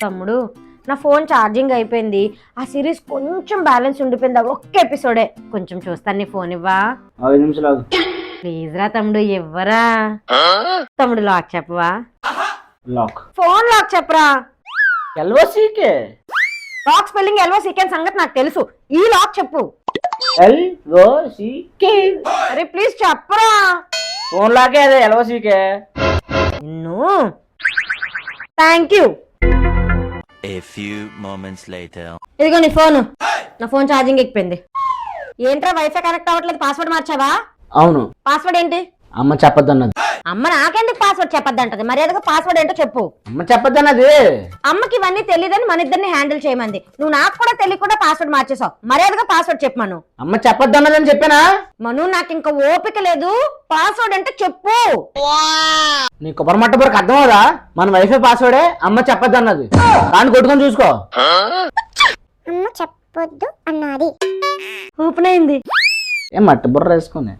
తమ్ముడు నా phone charging అయిపోయింది. ఆ సిరీస్ కొంచెం బ్యాలెన్స్ ఉండిపోయింది. ఒక్క ఎపిసోడే కొంచెం చూస్తాను. నీ ఫోన్ ఇవ్వా? 5 నిమిషాలు. ప్లీజ్ రా తమ్ముడు, ఇవ్వరా తమ్ముడు. లాక్ చెప్పవా? లాక్. ఫోన్ లాక్ చెప్పరా. LOCK. లాక్ స్పెల్లింగ్ LOCK సంగతి నాకు తెలుసు. ఈ లాక్ చెప్పు. LOCK. అరే ప్లీజ్ చెప్పరా. ఫోన్ లాకే అదే LOCK. నిన్ను. Thank you. A few moments later. ఇదిగో నీ ఫోన్. నా ఫోన్ ఛార్జింగ్ ఎక్కిపోయింది. ఏంట్రా వైఫై కనెక్ట్ అవ్వట్లేదు? పాస్వర్డ్ మార్చావా? అవును. పాస్వర్డ్ ఏంటి? అమ్మ చెప్పొద్దన్నది. అమ్మ నాకెందుకు పాస్వర్డ్ చెప్పొద్దంటది? మర్యాదగా పాస్వర్డ్ ఏంటో చెప్పు. అమ్మ చెప్పొద్దన్నది. అమ్మకి ఇవన్నీ తెలియదని మన ఇద్దరిని హ్యాండిల్ చేయమంది. నువ్వు నాకు కూడా తెలియకుండా పాస్వర్డ్ మార్చేసావు. మర్యాదగా పాస్వర్డ్ చెప్పు మను. అమ్మ చెప్పొద్దన్నదని చెప్పానా? మను నాకు ఇంకా ఓపిక లేదు. పాస్వర్డ్ అంటే చెప్పు. నీ కొబ్బరి మట్ట వరకు అర్థం అవదా? మన వైఫై పాస్వర్డే అమ్మ చెప్పొద్దన్నది. దాన్ని కొట్టుకొని చూసుకో. అమ్మ చెప్పొద్దు అన్నది. ఓపెన్ అయింది. ఏం మట్టి బుర్ర వేసుకుని